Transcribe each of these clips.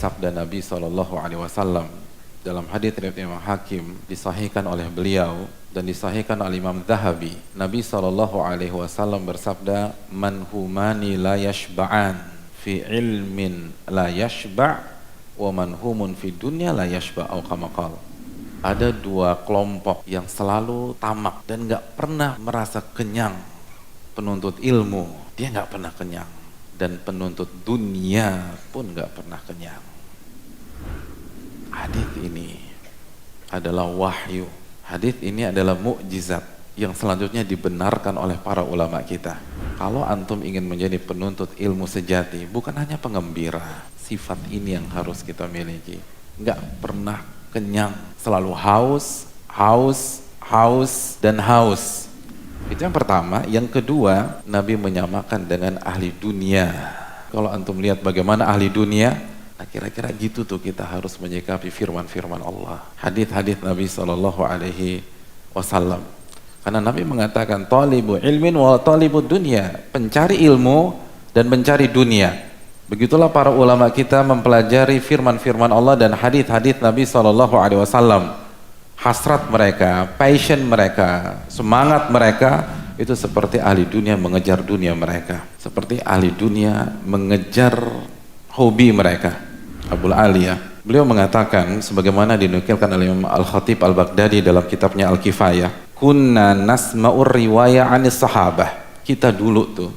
sabda Nabi SAW dalam hadits riwayat Imam Hakim, disahihkan oleh beliau dan disahihkan oleh Imam Zahabi. Nabi SAW bersabda, man humani la yashba'an fi ilmin la yashba' wa man humun fi dunya la yashba' atau kama qala. Ada dua kelompok yang selalu tamak dan gak pernah merasa kenyang. Penuntut ilmu, dia gak pernah kenyang. Dan penuntut dunia pun gak pernah kenyang. Hadis ini adalah wahyu. Hadis ini adalah mukjizat yang selanjutnya dibenarkan oleh para ulama kita. Kalau antum ingin menjadi penuntut ilmu sejati, bukan hanya pengembira. Sifat ini yang harus kita miliki. Gak pernah kenyang, selalu haus, dan haus. Itu yang pertama. Yang kedua, Nabi menyamakan dengan ahli dunia. Kalau antum lihat bagaimana ahli dunia, nah kira-kira gitu tuh kita harus menyikapi firman-firman Allah. Hadits Nabi SAW. Karena Nabi mengatakan, talibu ilmin wa talibu dunia. Pencari ilmu dan mencari dunia. Begitulah para ulama kita mempelajari firman-firman Allah dan hadits Nabi SAW. Hasrat mereka, passion mereka, semangat mereka itu seperti ahli dunia mengejar dunia mereka, seperti ahli dunia mengejar hobi mereka. Abul Aliyah, beliau mengatakan sebagaimana dinukilkan oleh Imam Al-Khatib Al-Baghdadi dalam kitabnya Al-Kifayah, kunna nasma'ur riwayah anis sahabah. Kita dulu tuh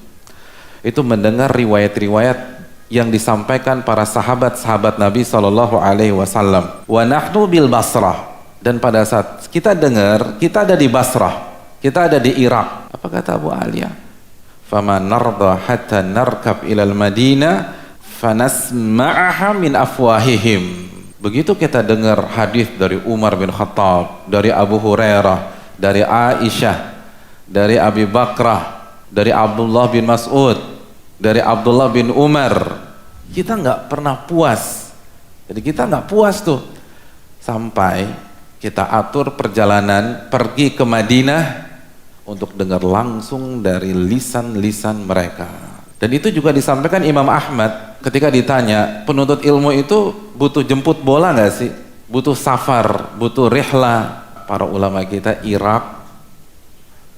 itu mendengar riwayat-riwayat yang disampaikan para sahabat-sahabat Nabi SAW. Wa nahnu bil Basrah. Dan pada saat kita dengar, kita ada di Basrah, kita ada di Irak. Apa kata Abu Aliyah? Fama narda hatta narkab ilal Madinah fanasma'aha min afwahihim. Begitu kita dengar hadis dari Umar bin Khattab, dari Abu Hurairah, dari Aisyah, dari Abi Bakrah, dari Abdullah bin Mas'ud, dari Abdullah bin Umar, kita nggak pernah puas. Jadi kita nggak puas tuh sampai kita atur perjalanan pergi ke Madinah untuk dengar langsung dari lisan-lisan mereka. Dan itu juga disampaikan Imam Ahmad ketika ditanya, penuntut ilmu itu butuh jemput bola nggak sih? Butuh safar, butuh rihlah. Para ulama kita Irak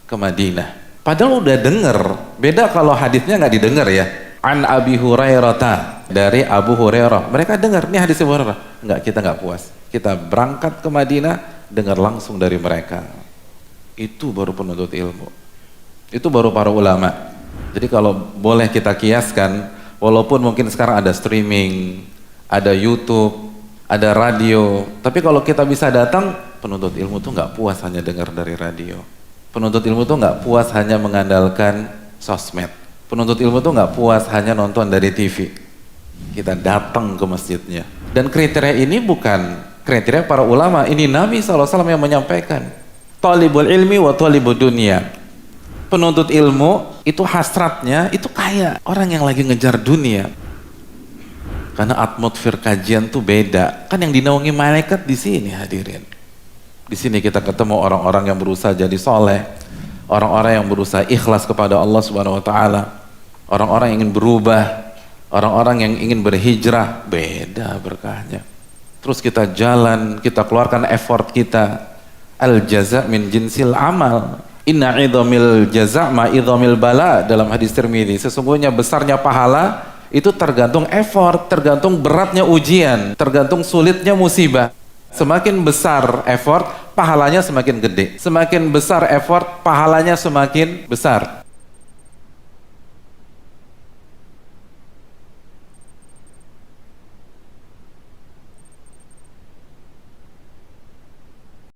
ke Madinah. Padahal udah denger, beda kalau hadisnya nggak didengar ya. An Abi Hurairah, dari Abu Hurairah. Mereka dengar, ini hadis Abu Hurairah. Enggak, kita nggak puas. Kita berangkat ke Madinah, dengar langsung dari mereka. Itu baru penuntut ilmu. Itu baru para ulama. Jadi kalau boleh kita kiaskan, walaupun mungkin sekarang ada streaming, ada YouTube, ada radio, tapi kalau kita bisa datang, penuntut ilmu tuh nggak puas hanya dengar dari radio. Penuntut ilmu tuh nggak puas hanya mengandalkan sosmed. Penuntut ilmu tuh nggak puas hanya nonton dari TV. Kita datang ke masjidnya. Dan kriteria ini bukan kriteria para ulama, ini Nabi SAW yang menyampaikan. Talibul ilmi wa talibud dunia. Penuntut ilmu itu hasratnya itu kayak orang yang lagi ngejar dunia. Karena atmosfer kajian tuh beda. Kan yang dinaungi malaikat di sini hadirin. Di sini kita ketemu orang-orang yang berusaha jadi soleh, orang-orang yang berusaha ikhlas kepada Allah Subhanahu Wa Taala, orang-orang yang ingin berubah, orang-orang yang ingin berhijrah. Beda berkahnya. Terus kita jalan, kita keluarkan effort kita. Al jaza min jinsil amal. Inna idhamil jaza ma idhamil bala, dalam hadis Tirmidzi. Sesungguhnya besarnya pahala itu tergantung effort, tergantung beratnya ujian, tergantung sulitnya musibah. Semakin besar effort, pahalanya semakin gede. Semakin besar effort, pahalanya semakin besar.